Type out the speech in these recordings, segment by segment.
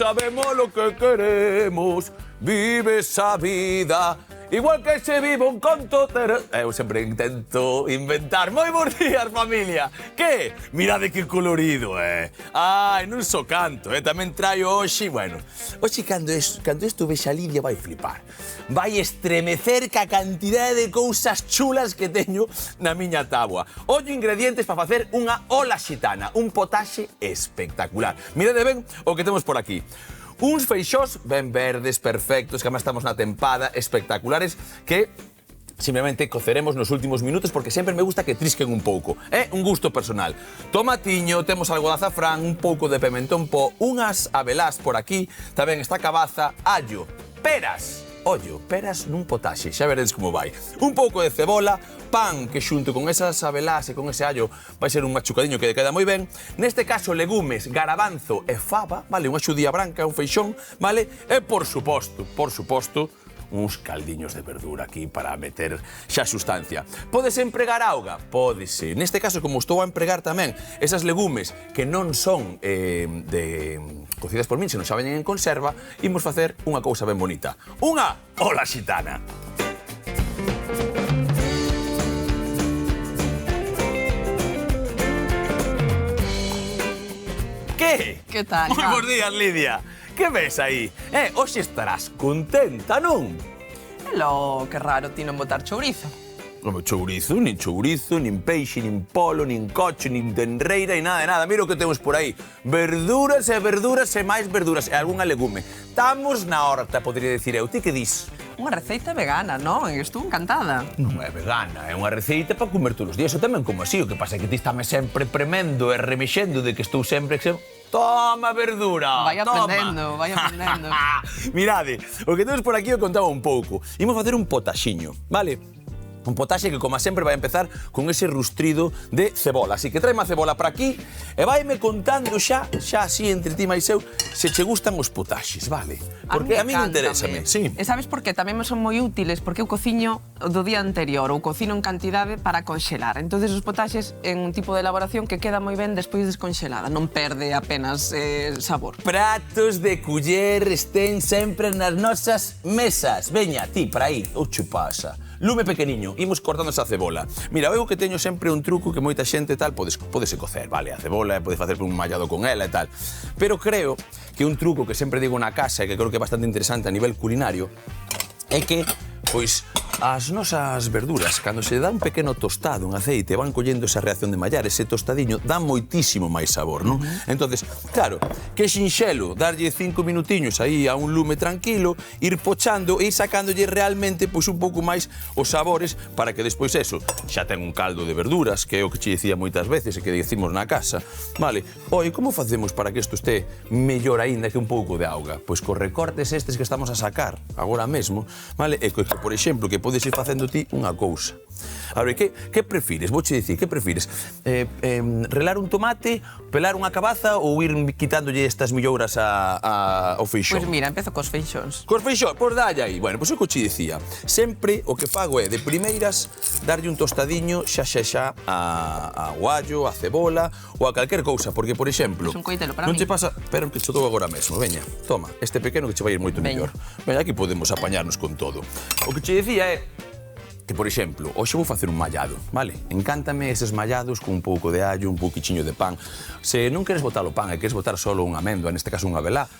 sabemos lo que queremos, vive esa vida. Igual que se vive un conto... Eu sempre intento inventar. Moi bons días, familia. Que? Mirade que colorido, Ai, non só canto, Tamén traio hoxe, bueno... Hoxe, cando isto vexa a Lidia, vai flipar. Vai estremecer ca cantidade de cousas chulas que teño na miña táboa. Ollo ingredientes para facer unha ola xitana, un potaxe espectacular. Mirade ben o que temos por aquí. Uns feixós ben verdes, perfectos, que además estamos na tempada, espectaculares, que simplemente coceremos nos últimos minutos porque sempre me gusta que trisquen un pouco. É un gusto personal. Tomatiño, temos algo de azafrán, un pouco de pimentón pó, unhas abelás por aquí, tamén está cabaza, allo, peras. Ollo, peras nun potaxe, xa veredes como vai. Un pouco de cebola, pan, que xunto con esas abelás e con ese allo vai ser un machucadiño que queda moi ben. Neste caso, legumes, garabanzo e fava, vale, unha xudía branca, un feixón, vale? E, por suposto, uns caldiños de verdura aquí para meter xa sustancia. Podes empregar auga? Pódese. Neste caso, como estou a empregar tamén esas legumes que non son cocidas por min, senón xa veñen en conserva, imos facer unha cousa ben bonita. Unha ola xitana. Que? Que tal? Moi bons días, Lidia. Que ves aí? Hoxe estarás contenta, non? Lo que raro ti non botar chourizo. Como chourizo, nin peixe, nin polo, nin cocho, nin tenreira, e nada, nada. Mira o que temos por aí. Verduras e máis verduras e algunha legume. Estamos na horta, podría dicir eu. Ti que dis? Unha receita vegana, non? Estou encantada. Non é vegana, é unha receita para comer todos os días. Eu tamén como así, o que pasa é que ti estame sempre premendo e remexendo de que estou sempre... Toma verdura, vai aprendendo. Mirade, o que temos por aquí eu contaba un pouco. Imos facer un potaxiño, vale? Un potaxe que, como sempre, vai empezar con ese rustrido de cebola. Así que traeme a cebola para aquí e vaime contando xa así entre ti máis eu, se che gustan os potaxes, vale? Porque a mí interésame, sí. E sabes por qué? Tamén me son moi útiles, porque eu cociño do día anterior, ou cocino en cantidade para conxelar. Entonces os potaxes en un tipo de elaboración que queda moi ben despois desconxelada, non perde apenas sabor. Pratos de culler estén sempre nas nosas mesas. Veña, ti, para aí, o che pasa? Lume pequeniño, imos cortando esa cebola. Mira, eu que teño sempre un truco que moita xente tal podese cocer, vale, a cebola, podes facer un mallado con ela e tal. Pero creo que un truco que sempre digo na casa e que creo que é bastante interesante a nivel culinario é que, pois, as nosas verduras, cando se dá un pequeno tostado en aceite, van collendo esa reacción de mallar, ese tostadiño, dá moitísimo máis sabor, non? Entonces, claro, que xinxelo, darlle 5 minutiños aí a un lume tranquilo, ir pochando e ir sacándolle realmente, pois, un pouco máis os sabores para que despois eso, xa ten un caldo de verduras, que é o que che dicía moitas veces e que decimos na casa, vale? Oi, como facemos para que isto este mellor aínda que un pouco de auga? Pois cos recortes estes que estamos a sacar agora mesmo, vale? E que, por exemplo, que podes ir facendo ti unha cousa. A ver, que prefires? Vouche dicir, que prefires? Relar un tomate, pelar unha cabaza ou ir quitándolle estas millouras ao feixón? Pois mira, empezo cos feixóns. Cos feixóns? Pois dalle aí. Bueno, pois o que che dicía. Sempre o que fago é, de primeiras, darlle un tostadiño xa ao allo, a cebola ou a calquer cousa, porque, por exemplo... Pois un coitelo para non mí. che pasa... Pero que che dou agora mesmo, veña, toma, este pequeno que che vai ir moito mellor. Veña, aquí podemos apañarnos con todo. O que che dicía é que, por exemplo, hoxe vou facer un mallado, vale? Encántame eses mallados con un pouco de allo, un pouquichiño de pan. Se non queres botar o pan e queres botar solo unha amêndoa, neste caso unha abelá,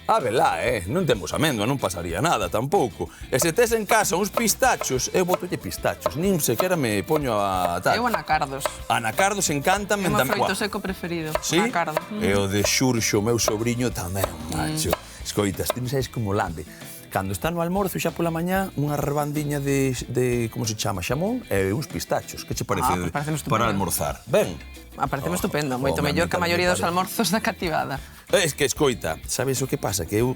abelá, non temos amêndoa, non pasaría nada tampouco. E se tes en casa uns pistachos, eu botolle pistachos, nin sequera me poño a tal. Eu anacardos. Anacardos encántame É o meu froito seco preferido, sí? anacardo. E o de xurxo, meu sobrinho tamén, macho. Escoitas, ti non sabes como lambe. Cando está no almorzo xa pola mañá, unha rebandiña de como se chama, xamón e uns pistachos. Que che parece para almorzar? Ben? Parece estupendo, moito mellor que a maioría dos almorzos da cativada. Es que, escoita, sabes o que pasa? Que eu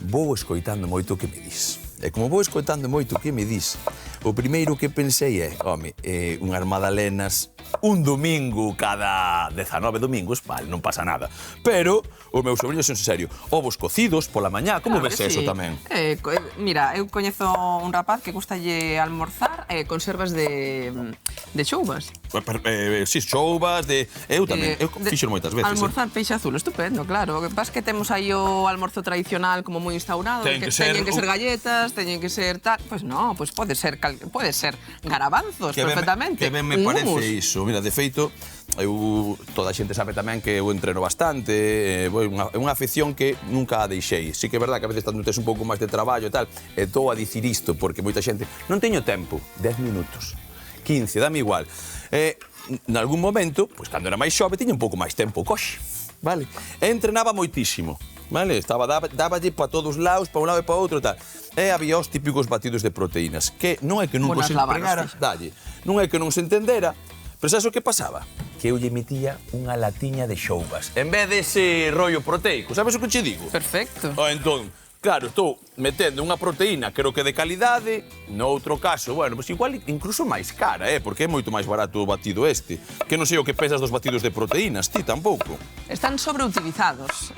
vou escoitando moito o que me dis. E como vou escoitando moito o que me dis, o primeiro que pensei é, home, unhas magdalenas un domingo cada 19 domingos, vale, non pasa nada. Pero os meus sobrinhos son serio, ovos cocidos pola mañá, como ves eso tamén? Mira, eu coñezo un rapaz que gustalle almorzar conservas de chouvas. Si, chouvas, eu tamén, eu fixo moitas veces. Almorzar peixe azul, estupendo, claro. O que pasa é que temos aí o almorzo tradicional como moi instaurado, Teñen que ser galletas, teñen que ser tal, pois non, pois pode ser garabanzos perfectamente. Que ben me parece iso. Mira, de feito, toda a xente sabe tamén que eu entreno bastante, é unha afición que nunca a deixei. Sí que é verdad que a veces tes un pouco máis de traballo e tal, e estou a dicir isto porque moita xente non teño tempo, 10 minutos, 15, dame igual. En algún momento, pois cando era máis xove, tiña un pouco máis tempo, coxe, vale? E entrenaba moitísimo, vale? Dáballe para todos os lados, para un lado e para outro e tal. E había os típicos batidos de proteínas, que non é que non se empregara, dalle, non é que non se entendera, pero sabes o que pasaba? Que eu lle metía unha latiña de xouvas, en vez dese rollo proteico, sabes o que che digo? Perfecto. Entón, claro, estou metendo unha proteína, creo que de calidade, no outro caso, bueno, pois igual incluso máis cara, porque é moito máis barato o batido este. Que non sei o que pensas dos batidos de proteínas, ti tampouco. Están sobreutilizados.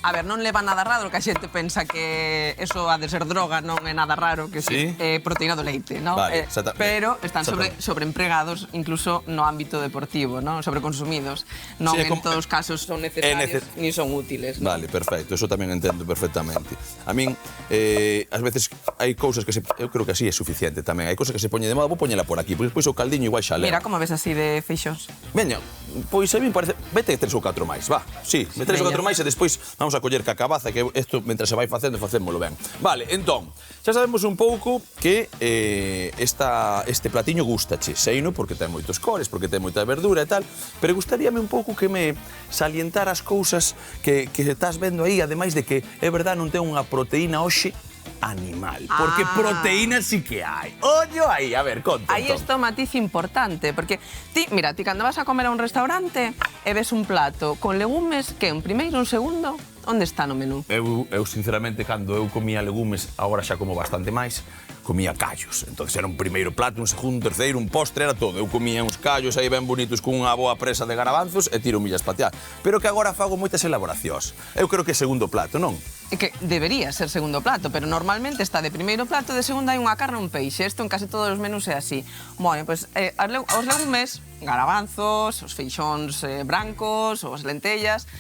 A ver, non leva nada raro, que a xente pensa que eso ha de ser droga, non é nada raro, que sí, proteína do leite, non? Vale, pero están sobreempregados incluso no ámbito deportivo, non? Sobreconsumidos. Non en todos os casos son necesarios ni son útiles. Vale, perfecto, eso tamén entendo perfectamente. A min, ás veces, hai cousas que eu creo que así é suficiente tamén. Hai cousas que se poñen de moda, vou poñela por aquí, porque despois o caldiño igual xa leva. Mira, como ves así de feixóns? Veña, pois a mí parece... Vete 3 ou 4 máis, va. Sí, 3 ou 4 máis e despois vamos a coller cacabaza, que isto, mentre se vai facendo, facémolo ben. Vale, entón, xa sabemos un pouco que este platiño gustache. Seino porque ten moitos cores, porque ten moita verdura e tal, pero gustaríame un pouco que me salientara as cousas que estás vendo aí, ademais de que, é verdad, non ten unha proteína hoxe animal, porque proteína sí que hai. Ollo aí, a ver, conta. Aí está o matiz importante, porque ti cando vas a comer a un restaurante e ves un plato con legumes, que un primeiro, un segundo, onde está no menú? Eu sinceramente, cando eu comía legumes, agora xa como bastante máis, comía callos. Entonces era un primeiro plato, un segundo, un terceiro, un postre, era todo. Eu comía uns callos aí ben bonitos con unha boa presa de garabanzos e tiro millas pateadas. Pero que agora fago moitas elaboracións. Eu creo que é segundo plato, non? É que debería ser segundo plato, pero normalmente está de primeiro plato, de segundo hai unha carne ou un peixe. Isto en case todos os menús é así. Bueno, pois os legumes, garabanzos, os feixóns brancos, os lentellas,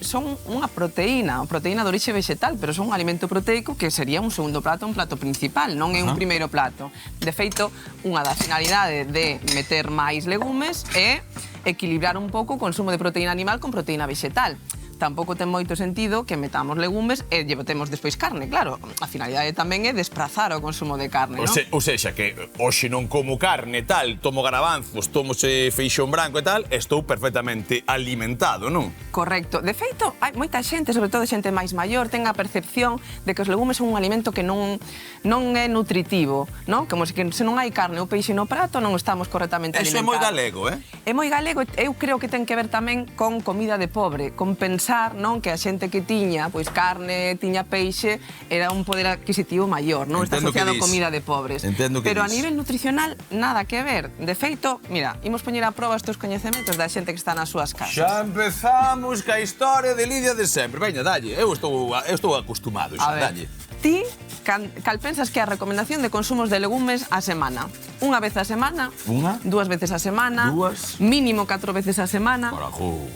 son unha proteína de orixe vegetal, pero son un alimento proteico que sería un segundo plato, un plato principal, non é un primeiro plato. De feito, unha da finalidade de meter máis legumes é equilibrar un pouco o consumo de proteína animal con proteína vegetal. Tampouco ten moito sentido que metamos legumes e botemos despois carne, claro. A finalidade tamén é desprazar o consumo de carne, non? Ou sexa, que hoxe non como carne, tal, tomo garabanzos, tomo feixón branco e tal, estou perfectamente alimentado, non? Correcto. De feito, hai moita xente, sobre todo xente máis maior, ten a percepción de que os legumes son un alimento que non é nutritivo, non? Como se non hai carne ou peixe no prato, non estamos correctamente alimentados. Eso é moi galego, É moi galego, eu creo que ten que ver tamén con comida de pobre, con pensar, non, que a xente que tiña pois carne, tiña peixe, era un poder adquisitivo maior, non? Está asociado a comida de pobres. Pero a nivel nutricional, nada que ver. De feito, mira, imos poñer a proba estes coñecementos da xente que está nas súas casas. Xa empezamos ca historia de Lidia de sempre. Veña, dalle, eu estou acostumado xa, dalle. Ti, cal pensas que é a recomendación de consumos de legumes a semana? Unha vez a semana? Unha? 2 veces a semana? 2? Mínimo 4 veces a semana? Carajo,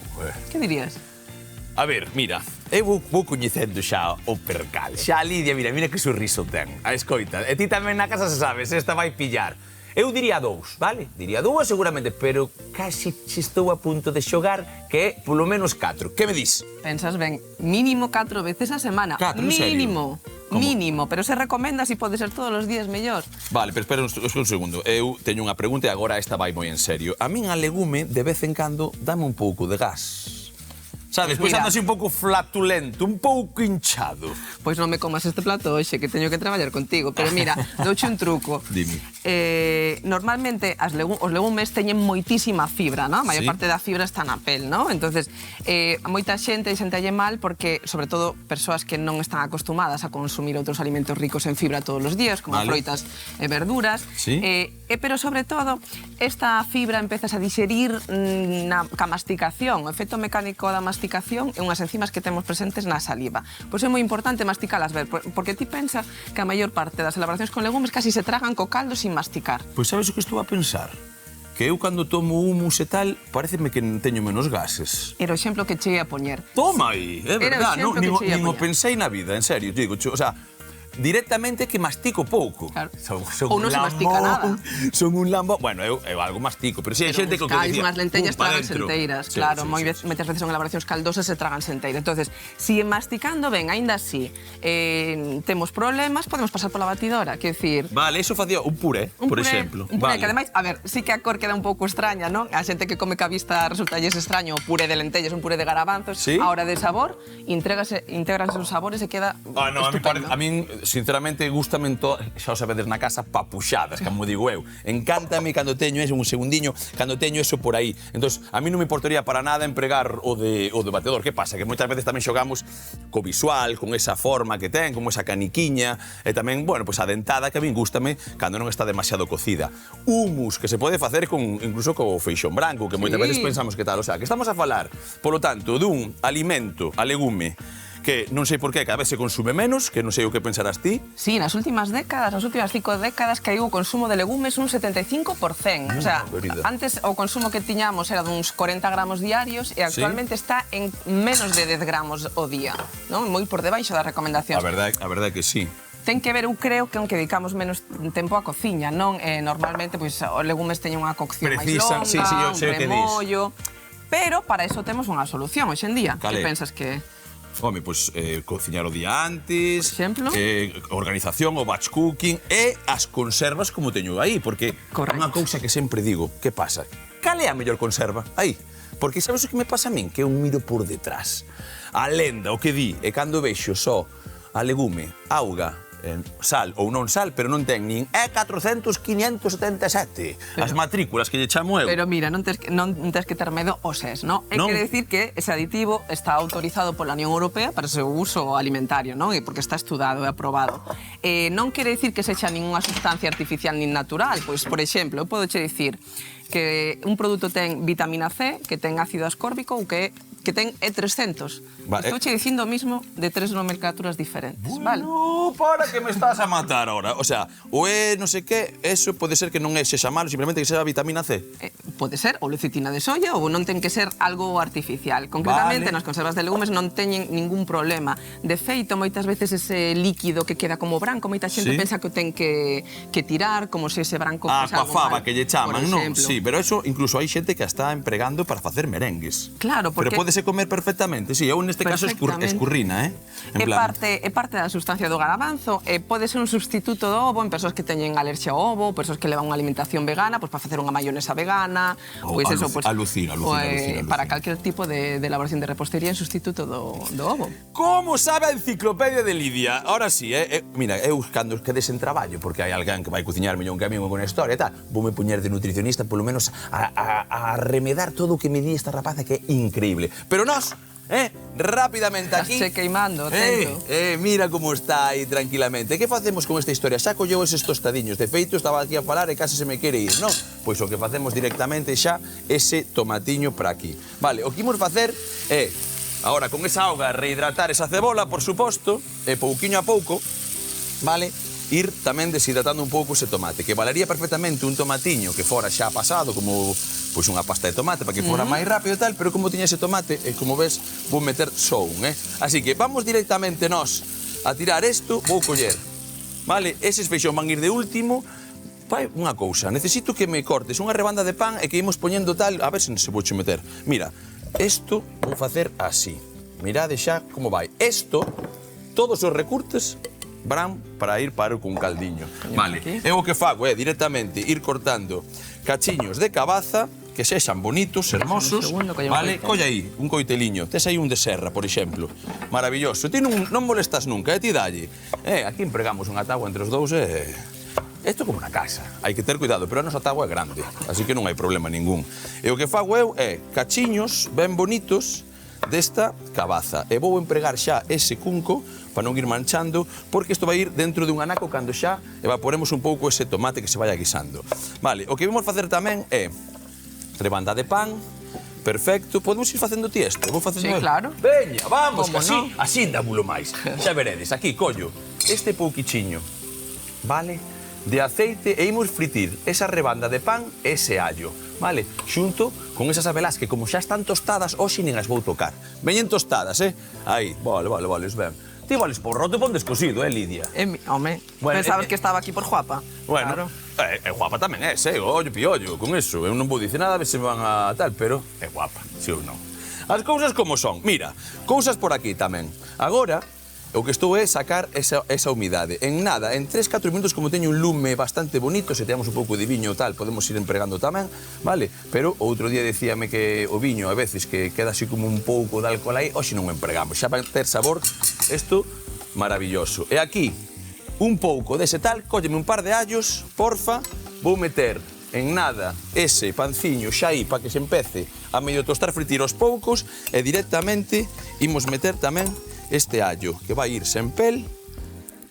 Que dirías? A ver, mira, eu vou coñecendo xa o percal. Xa a Lidia, mira que sorriso ten. A escoita. E ti tamén na casa se sabes, esta vai pillar. Eu diría 2, vale? Diría 2 seguramente, pero casi estou a punto de xogar que é polo menos 4. Que me dis? Pensas ben, mínimo 4 veces a semana. 4, en serio? Mínimo. Mínimo, pero se recomenda si pode ser todos os días mellor. Vale, pero espera un segundo. Eu teño unha pregunta e agora esta vai moi en serio. A min a legume, de vez en cando, dame un pouco de gas. Sabes, pois ando así un pouco flatulento, un pouco hinchado. Pois non me comas este plato hoxe, que teño que traballar contigo. Pero mira, douche un truco. Dime. Normalmente os legumes teñen moitísima fibra, non? A maior parte da fibra está na pel, non? Entonces, moita xente sentalle mal porque, sobre todo, persoas que non están acostumadas a consumir outros alimentos ricos en fibra todos os días, como froitas e verduras. Pero, sobre todo, esta fibra empezas a digerir ca masticación. O efecto mecánico da masticación masticación e unhas enzimas que temos presentes na saliva. Pois é moi importante masticalas, ver, porque ti pensa que a maior parte das elaboracións con legumes casi se tragan co caldo sin masticar. Pois sabes o que estou a pensar? Que eu cando tomo humus e tal, pareceme que teño menos gases. Era o exemplo que cheguei a poñer. Toma aí, é verdad, Era o exemplo que cheguei a nin o poñer. pensei na vida, en serio, digo, o sea, directamente que mastico pouco. Claro. Son Ou non se mastica nada. Son un lambón. Bueno, eu algo mastico, pero si hai xente que o que Hai dicía... unhas lentellas pa tragan dentro. enteiras, Sí, claro, sí, sí. moitas veces son elaboracións caldosas se tragan enteiras. Entonces, si masticando ben, aínda así, temos problemas, podemos pasar pola batidora, que decir, Vale, eso facía un puré, por exemplo. Un puré Vale. que ademais, a ver, sí que a cor queda un pouco extraña, non? A xente que come ca vista resultalles extraño o puré de lentellas, un puré de garabanzos, Sí. a hora de sabor, intégranse os sabores e queda Ah, no, estupendo. a min, sinceramente, gústame xa o sabedes na casa, papuxadas, como digo eu. Encántame cando teño eso, un segundiño, cando teño eso por aí. Entón, a mí non me importaría para nada empregar o de batedor. Que pasa? Que moitas veces tamén xogamos co visual, con esa forma que ten, como esa caniquiña, e tamén, bueno, pues a dentada que a min gústame cando non está demasiado cocida. Humus, que se pode facer incluso co feixón branco, que moitas veces pensamos que tal. O sea, que estamos a falar, polo tanto, dun alimento, a legume, que non sei por qué cada vez se consume menos, que non sei o que pensarás ti. Sí, nas últimas décadas, nas últimas 5 décadas, caíu o consumo de legumes un 75%. O sea, querida. antes o consumo que tiñamos era duns 40 gramos diarios e actualmente está en menos de 10 gramos o día, non? Moi por debaixo da recomendación. A verdade que sí. Ten que ver, eu creo que aunque dedicamos menos tempo á cociña, non? Normalmente, pois, os legumes teñen unha cocción máis Precisan, longa, sí, eu un sei o que dis. remollo... Pero para eso temos unha solución hoxe en día. Cal Que é? pensas que... Home, pois cociñar o día antes, Por exemplo? Organización, o batch cooking e as conservas como teño aí, porque Correcto. unha cousa que sempre digo, que pasa? Cal é a mellor conserva? Aí. Porque sabes o que me pasa a min? Que eu miro por detrás. A lenda, o que di, e cando vexo só a legume, auga, sal ou non sal, pero non ten nin E400-577. As matrículas que lle chamo eu. Pero mira, non tes que ter medo ao SES, non? Non. Quere decir que ese aditivo está autorizado pola Unión Europea para o seu uso alimentario, non? E porque está estudado e aprobado. Non quere decir que sexa ninguna sustancia artificial nin natural. Pois, por exemplo, eu podo che dicir que un produto ten vitamina C, que ten ácido ascórbico ou que ten E300. Vale. Estou che dicindo o mismo de 3 nomenclaturas diferentes, vale? No, para que me estás a matar ahora. O sea, o é non sei que, eso pode ser que non é sexa malo, simplemente que sexa vitamina C. Pode ser ou lecitina de soia ou non ten que ser algo artificial. Concretamente, Vale. nas conservas de legumes non teñen ningún problema. De feito, moitas veces ese líquido que queda como branco, moita xente Sí. pensa que o ten que tirar, como se ese branco A fose algo coafaba mal, que lle chaman, por non? exemplo. Sí, pero eso incluso hai xente que a está empregando para facer merengues. Claro, porque... Pero podese comer perfectamente. Sí, eu neste caso Perfectamente. escurrina, En É plan, parte da sustancia do garabanzo, pode ser un sustituto do ovo en persoas que teñen alerxia ao ovo, persoas que levan unha alimentación vegana, pois para facer unha mayonesa vegana, Oh, pois eso, pois alucina. para calquer tipo de elaboración de repostería en sustituto do ovo. Como sabe a enciclopedia de Lidia? Ahora sí, mira, eu cando quedes en traballo, porque hai alguén que vai cociñar mellón que a mí con a historia e tal, voume poñer de nutricionista, polo menos a remedar todo o que me di esta rapaza que é increíble. Pero nós, rápidamente aquí... Estás che queimando, atento. Mira como está aí tranquilamente. Que facemos con esta historia? Xa colleu eses tostadiños. De feito, estaba aquí a falar e case se me quere ir, non? Pois o que facemos directamente xa ese tomatiño para aquí. Vale, o que imos facer é, agora con esa auga, rehidratar esa cebola, por suposto, e pouquiño a pouco, vale, ir tamén deshidratando un pouco ese tomate, que valería perfectamente un tomatiño que fora xa pasado como pois unha pasta de tomate para que fora máis rápido e tal, pero como tiña ese tomate, e como ves, vou meter só un, Así que vamos directamente nós a tirar isto, vou coller, vale, eses feixón van ir de último. Vai unha cousa, necesito que me cortes unha rebanda de pan e que imos poñendo tal, a ver se se vouche meter. Mira, isto vou facer así. Mirade xa como vai. Isto, todos os recurtes van para ir para un caldiño. Vale, eu o que fago é directamente ir cortando cachiños de cabaza que sexan bonitos, hermosos, vale? Colla aí, un coiteliño. Tes aí un de serra, por exemplo. Maravilloso. Ti non molestas nunca, ti dalle. Aquí empregamos unha tábua entre os dous, Isto é como na casa. Hai que ter cuidado, pero a nosa tábua é grande, así que non hai problema ningún. E o que fago eu é cachiños ben bonitos desta cabaza. E vou empregar xa ese cunco para non ir manchando, porque isto vai ir dentro dun anaco cando xa evaporemos un pouco ese tomate que se vai guisando. Vale, o que vimos facer tamén é rebanda de pan, perfecto. Podemos ir facendo ti isto? Vou facendo Sí, eu. claro. Veña, vamos, Como que non? así dámulo máis. Xa veredes, aquí, collo, este pouquichiño, vale, de aceite e imos fritir esa rebanda de pan e ese allo, vale, xunto con esas abelás que como xa están tostadas, hoxe nin as vou tocar. Veñen tostadas, Aí, vale, os ben. Ti vales por roto pon descosido, Lidia? Home, Bueno, pensabas que estaba aquí por guapa. Bueno, Claro. guapa tamén é, ollo piollo, con eso. Eu non vou dicir nada, a ver se van a tal, pero é guapa, si ou non. As cousas como son. Mira, cousas por aquí tamén. Agora, o que estou é sacar esa humidade. En nada, en 3-4 minutos, como teño un lume bastante bonito, se teamos un pouco de viño tal, podemos ir empregando tamén, vale? Pero outro día decíame que o viño, a veces, que queda así como un pouco de alcohol aí, hoxe non o empregamos. Xa vai ter sabor, isto, maravilloso. E aquí, un pouco dese tal, cólleme un par de allos, porfa, vou meter en nada ese panciño xa aí para que se empece a medio tostar, fritir aos poucos e directamente imos meter tamén este allo que vai ir sen pel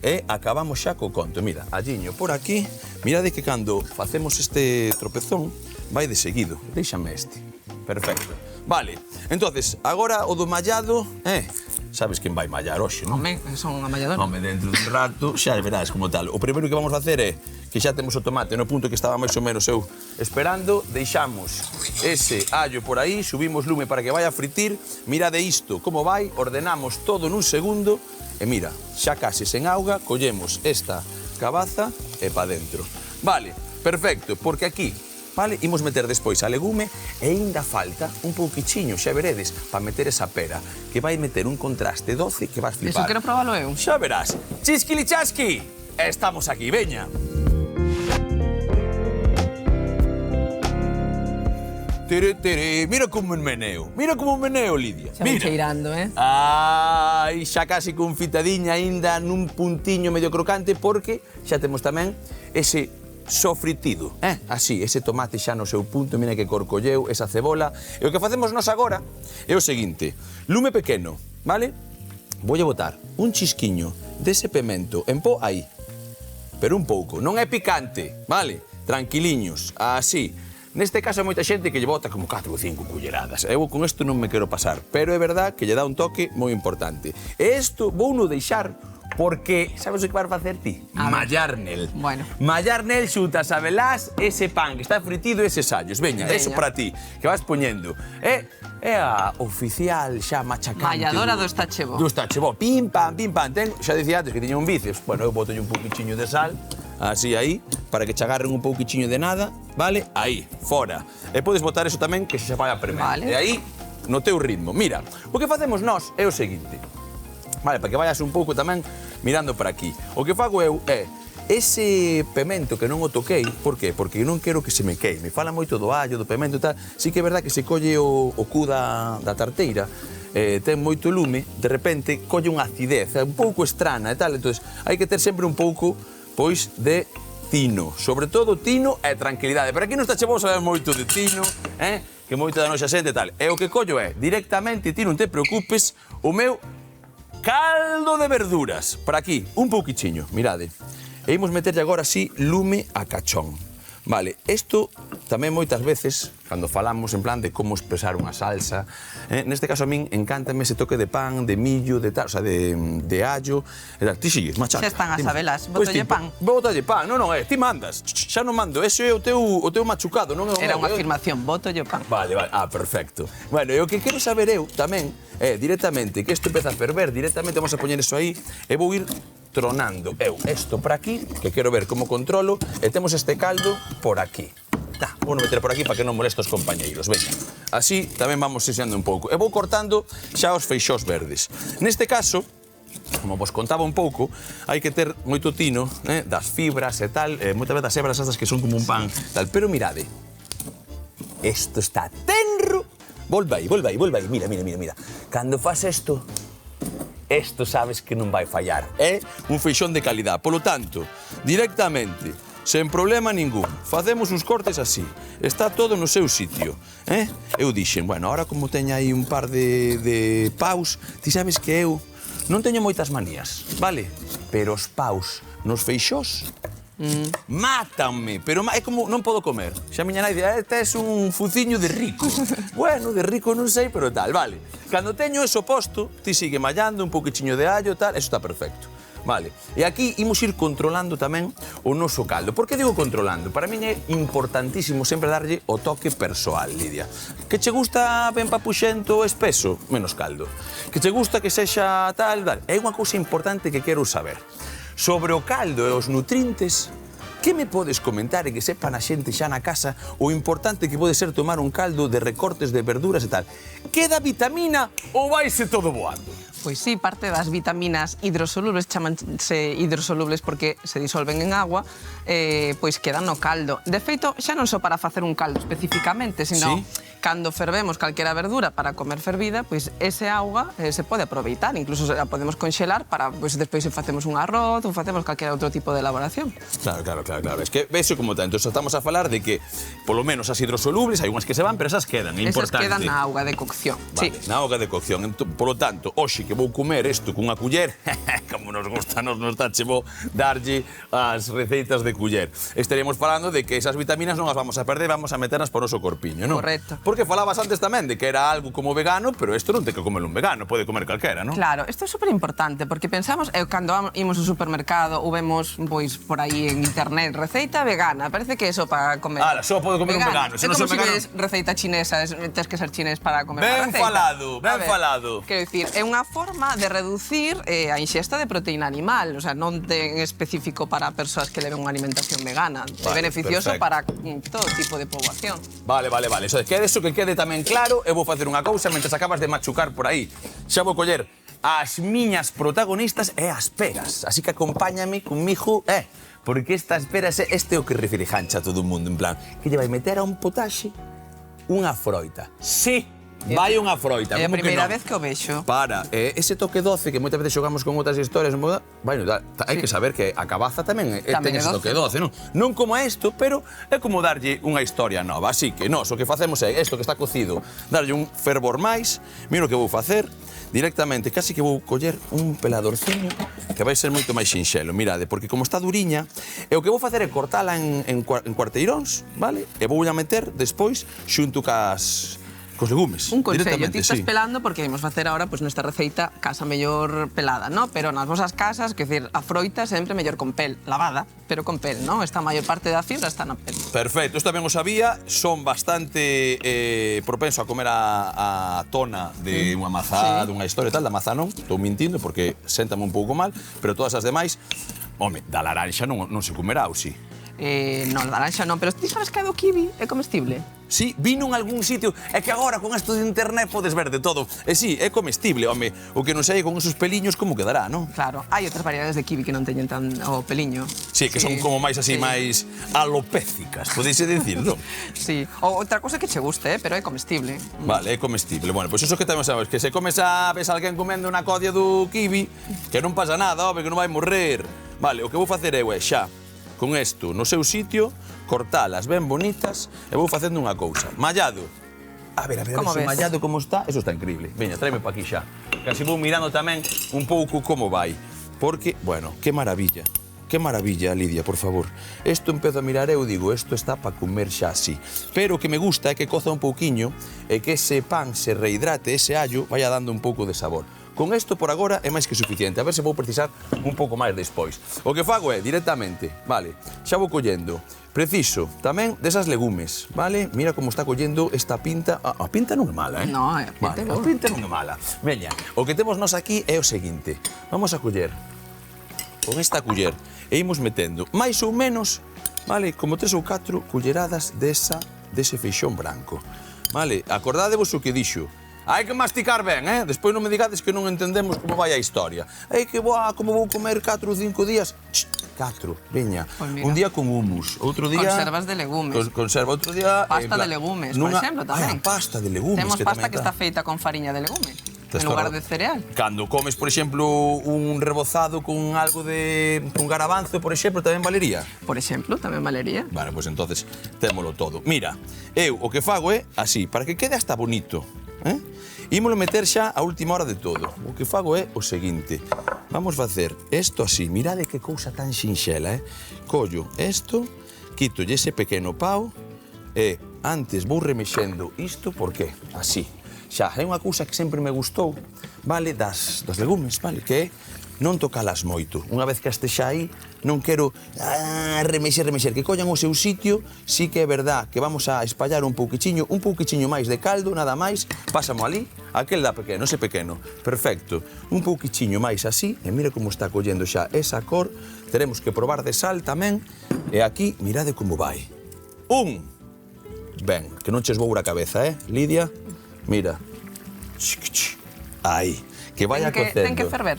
e acabamos xa co conto. Mira, alliño por aquí, mirade que cando facemos este tropezón vai de seguido. Déixame este. Perfecto. Vale, entonces, agora o do mallado, sabes quen vai mallar hoxe, non? Home, son a malladora. Home, dentro dun rato xa verás como tal. O primeiro que vamos facer é que xa temos o tomate no punto que estaba máis ou menos eu esperando, deixamos ese allo por aí, subimos lume para que vaya a fritir, mirade isto como vai, ordenamos todo nun segundo e mira, xa case sen auga, collemos esta cabaza e pa dentro. Vale, perfecto, porque aquí, vale, imos meter despois a legume e ainda falta un pouquichiño, xa veredes, para meter esa pera, que vai meter un contraste doce que vas flipar. Eso quero probalo eu. Xa verás. Chisquilichasqui, estamos aquí, veña. Tere, tere, mira como meneo, Lidia. Xa vou cheirando, Ai, xa casi confitadiña aínda nun puntiño medio crocante porque xa temos tamén ese sofritido, así, ese tomate xa no seu punto, mira que corcolleu, esa cebola. E o que facemos nós agora é o seguinte, lume pequeno, vale? Voulle botar un chisquiño dese pemento en pó aí, pero un pouco, non é picante, vale? Tranquiliños, así. Neste caso hai moita xente que lle bota como 4 ou 5 culleradas. Eu con isto non me quero pasar, pero é verdad que lle dá un toque moi importante. E isto vou no deixar porque, sabes o que vas facer ti? Mallar nel. Bueno. Mallar nel xuntas a velás ese pan que está fritido e eses allos. Veña, eso para ti, que vas poñendo. É a oficial xa machacante. Malladora do Estachebo. Do Estachebo. Pim, pam, pim, pam. Xa dicía antes que tiña un bíceps. Bueno, eu boto un pouquichiño de sal, así aí, para que che agarren un pouquichiño de nada, vale? Aí, fora. E podes botar eso tamén que se vai a premer. Vale. E aí, no teu ritmo. Mira, o que facemos nós é o seguinte. Vale, para que vayas un pouco tamén mirando para aquí. O que fago eu é ese pemento que non o toquei, por qué? Porque eu non quero que se me queime. Fala moito do allo, do pemento e tal. Sí que é verdad que se colle o cu da tarteira, ten moito lume, de repente colle unha acidez, é un pouco estrana e tal, entonces hai que ter sempre un pouco, pois, de tino. Sobre todo tino e tranquilidade. Pero aquí no Estachebo sabemos moito de tino, que moita da nosa xente e tal. E o que collo é, directamente, ti non te preocupes, o meu caldo de verduras. Para aquí, un pouquichiño, mirade. E imos meterlle agora así lume a cachón. Vale, isto tamén moitas veces, cando falamos en plan de como expresar unha salsa, neste caso a min encántame ese toque de pan, de millo, de tal, o sea, de allo, e tal. Ti sigues, machaca. Xa están as abelas, botolle pan. Botolle pan, non, ti mandas, xa non mando, ese é o teu machucado, non é o meu. Era unha afirmación, botolle pan. Vale, perfecto. Bueno, e o que quero saber eu tamén é directamente que isto empeza a ferver, directamente vamos a poñer eso aí e vou ir tronando eu esto por aquí, que quero ver como controlo, e temos este caldo por aquí. Vou meter por aquí para que non moleste os compañeiros, veña. Así tamén vamos sexando un pouco. E vou cortando xa os feixós verdes. Neste caso, como vos contaba un pouco, hai que ter moito tino, das fibras e tal, moitas veces as hebras estas que son como un pan, tal. Pero mirade, isto está tenro. Volve aí, mira. Cando faz isto sabes que non vai fallar. É un feixón de calidad. Polo tanto, directamente, sen problema ningún, facemos uns cortes así. Está todo no seu sitio. Eu dixen, bueno, ahora como teño aí un par de paus, ti sabes que eu non teño moitas manías, vale? Pero os paus nos feixós Mátanme, pero é como non podo comer. Xa a miña nai di, este é un fuciño de rico. Bueno, de rico non sei, pero tal, vale. Cando teño eso posto, ti sigue mallando un pouquichiño de allo, tal, eso está perfecto. Vale. E aquí imos ir controlando tamén o noso caldo. Por que digo controlando? Para min é importantísimo sempre darlle o toque persoal, Lidia. Que che gusta ben papuxento espeso? Menos caldo. Que che gusta que sexa tal, tal. É unha cousa importante que quero saber. Sobre o caldo e os nutrientes, que me podes comentar e que sepan a xente xa na casa o importante que pode ser tomar un caldo de recortes de verduras e tal? Queda vitamina ou vaise todo voando? Pois sí, parte das vitaminas hidrosolubles, chamanse hidrosolubles porque se disolven en agua, pois quedan no caldo. De feito, xa non só para facer un caldo especificamente, sino cando fervemos calquera verdura para comer fervida, pois ese auga se pode aproveitar, incluso a podemos conxelar para, pois despois se facemos un arroz ou facemos calquera outro tipo de elaboración. Claro. Es que vexo como tal. Entón, estamos a falar de que, polo menos as hidrosolubles, hai unhas que se van, pero esas quedan, é importante. Esas quedan na auga de cocción. Vale, sí. Na auga de cocción. Polo tanto, hoxe que vou comer isto cunha culler, como nos gusta, nos tache bo darlle as receitas de culler. Estaríamos falando de que esas vitaminas non as vamos a perder, vamos a meternas por noso corpiño, non? Correcto. Porque falabas antes tamén de que era algo como vegano, pero isto non ten que comer un vegano, pode comer calquera, non? Claro, isto é super importante, porque pensamos, cando imos ao supermercado ou vemos, pois, por aí en internet, receita vegana, parece que é só para comer. Só pode comer un vegano. É como se ves receita chinesa, tens que ser chinés para comer ben falado, ben falado. Quero dicir, é unha forma de reducir a inxesta de proteína animal, o sea, non ten específico para persoas que leven unha alimentación vegana, é beneficioso para todo tipo de poboación. Vale. Eso que quede tamén claro, eu vou facer unha cousa mentre acabas de machucar por aí. Xa vou coller as miñas protagonistas e as peras, así que acompáñame conmigo, porque estas peras, este é o que refrijancha a todo o mundo, en plan, que lle vai meter a un potaxe unha froita. Sí. Vai unha froita, é a como que primeira non? vez que o vexo. Para, ese toque doce que moitas veces xogamos con outras historias, vai notar, hai que saber que a cabaza tamén ten ese toque doce, non? Non como isto, pero é como darlle unha historia nova. Así que nós o que facemos é isto que está cocido, darlle un fervor máis. Mira o que vou facer directamente, casi que vou coller un peladorciño que vai ser moito máis sinxelo, mirade, porque como está duriña, e o que vou facer é cortala en cuarteiróns, vale? E vou a meter despois xunto cos legumes. Un consello, ti estás pelando porque imos facer agora, pois nesta receita, casa mellor pelada, non? Pero nas vosas casas, quer dizer, a froita sempre mellor con pel, lavada, pero con pel, non? Esta maior parte da fibra está na pel. Perfecto, isto tamén o sabía, son bastante propenso a comer a tona de unha mazá, dunha historia e tal, da mazá non, estou mintindo porque séntame un pouco mal, pero todas as demais, home, da laranxa non se comerá, ou si? Non, laranxa non, pero ti sabes que a do kiwi é comestible? Sí, vino en algún sitio, é que agora con isto de internet podes ver de todo. E sí, é comestible, home, o que non sei con esos peliños como quedará, non? Claro, hai outras variedades de kiwi que non teñen tan o peliño. Sí, que son como máis así, máis alopécicas, podéis dicir, non? Sí, outra cosa que che guste, pero é comestible. Vale, é comestible. Bueno, pois iso que tamén sabes, que se comes ves alguén comendo unha codia do kiwi, que non pasa nada, home, que non vai morrer. Vale, o que vou facer é xa, con isto no seu sitio, cortalas ben bonitas e vou facendo unha cousa. Mallado. A ver, ese mallado como está, eso está increíble. Veña, tráeme pa aquí xa. Casi vou mirando tamén un pouco como vai. Porque, bueno, que maravilla. Que maravilla, Lidia, por favor. Isto empezo a mirar e eu digo, isto está para comer xa así. Pero o que me gusta é que coza un pouquiño e que ese pan se rehidrate, ese allo, vaya dando un pouco de sabor. Con isto, por agora, é máis que suficiente. A ver se vou precisar un pouco máis despois. O que fago é, directamente, vale, xa vou collendo. Preciso tamén desas legumes, vale? Mira como está collendo esta pinta. A pinta non é mala, eh? No, a pinta vale, a pinta non é mala. Veña, o que temos nós aquí é o seguinte. Vamos a coller con esta culler e imos metendo máis ou menos, vale, como 3 ou 4 culleradas dese feixón branco. Vale, acordádevos o que dixo. Hai que masticar ben, Despois non me digades que non entendemos como vai a historia. Ei, que como vou comer 4 ou 5 días? 4, veña. Un día con hummus, outro día... Conservas de legumes. Conserva, outro día... Pasta de legumes, por exemplo, tamén. Pasta de legumes. Temos pasta que está feita con fariña de legume, en lugar de cereal. Cando comes, por exemplo, un rebozado con algo de... con garabanzo, por exemplo, tamén valería? Por exemplo, tamén valería. Vale, pois entonces témolo todo. Mira, eu o que fago é así, para que quede hasta bonito. Ímolo meter xa a última hora de todo. O que fago é o seguinte. Vamos facer isto así. Mirade que cousa tan sinxela, Collo isto, quitolle ese pequeno pau e antes vou remexendo isto, porque así. Xa, é unha cousa que sempre me gustou, vale, das legumes, vale, que é non tocalas moito. Unha vez que estexa aí, non quero remexer, que collan o seu sitio, sí que é verdad que vamos a espallar un pouquichiño máis de caldo, nada máis, pásamo ali, aquel da pequeno, ese pequeno, perfecto. Un pouquichiño máis así, e mira como está collendo xa esa cor, teremos que probar de sal tamén, e aquí, mirade como vai. Ben, que non ches vou a cabeza, Lidia? Mira. Aí, que vaya cocendo. Ten que ferver.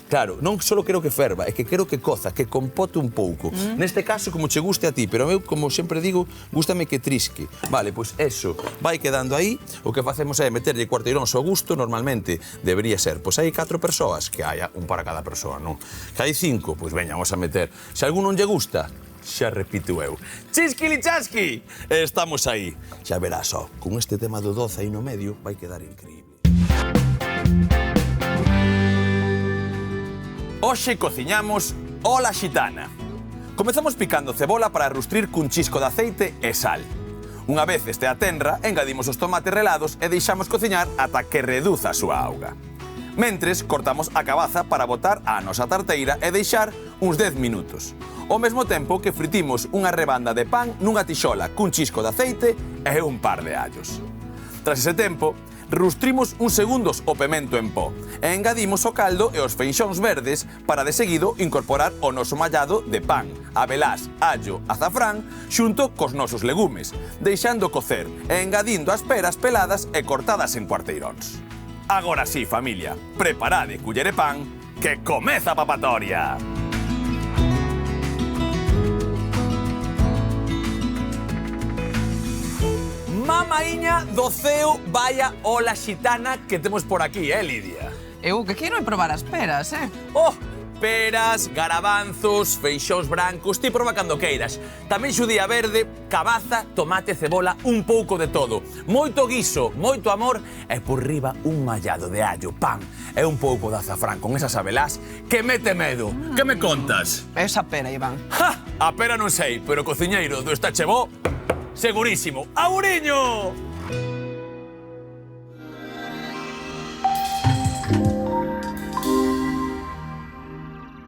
Claro, non só quero que ferva, é que quero que coza, que compote un pouco. Neste caso, como che guste a ti, pero eu, como sempre digo, gústame que trisque. Vale, pois eso, vai quedando aí. O que facemos é meterlle cuarteiróns ao gusto, normalmente debería ser. Pois hai 4 persoas, que haya un para cada persoa, non? Que hai 5, pois veña, vamos a meter. Se algún non lle gusta, xa repito eu. Chisquilichasqui! Estamos aí. Xa verás, con este tema do 12 aí no medio, vai quedar increíble. Hoxe cociñamos ola xitana. Comezamos picando cebola para rustrir cun chisco de aceite e sal. Unha vez estea tenra, engadimos os tomates relados e deixamos cociñar ata que reduza a súa auga. Mentres, cortamos a cabaza para botar a nosa tarteira e deixar uns 10 minutos. Ao mesmo tempo que fritimos unha rebanda de pan nunha tixola cun chisco de aceite e un par de allos. Tras ese tempo, rustrimos uns segundos o pemento en pó e engadimos o caldo e os feixóns verdes para de seguido incorporar o noso mallado de pan, abelás, allo, azafrán xunto cos nosos legumes, deixando cocer e engadindo as peras peladas e cortadas en cuarteiróns. Agora sí, familia, preparade culler e pan, que comeza a papatoria! Mamaíña do ceo, vaya ola xitana que temos por aquí, Lidia? Eu que quero é probar as peras, Peras, garabanzos, feixóns brancos, ti proba cando queiras. Tamén xudía verde, cabaza, tomate, cebola, un pouco de todo. Moito guiso, moito amor e por riba un mallado de allo, pan e un pouco de azafrán con esas abelás que mete medo. Que me contas? Esa pera, Iván. A pera non sei, pero o cociñeiro do Estachebó, segurísimo. Auriño!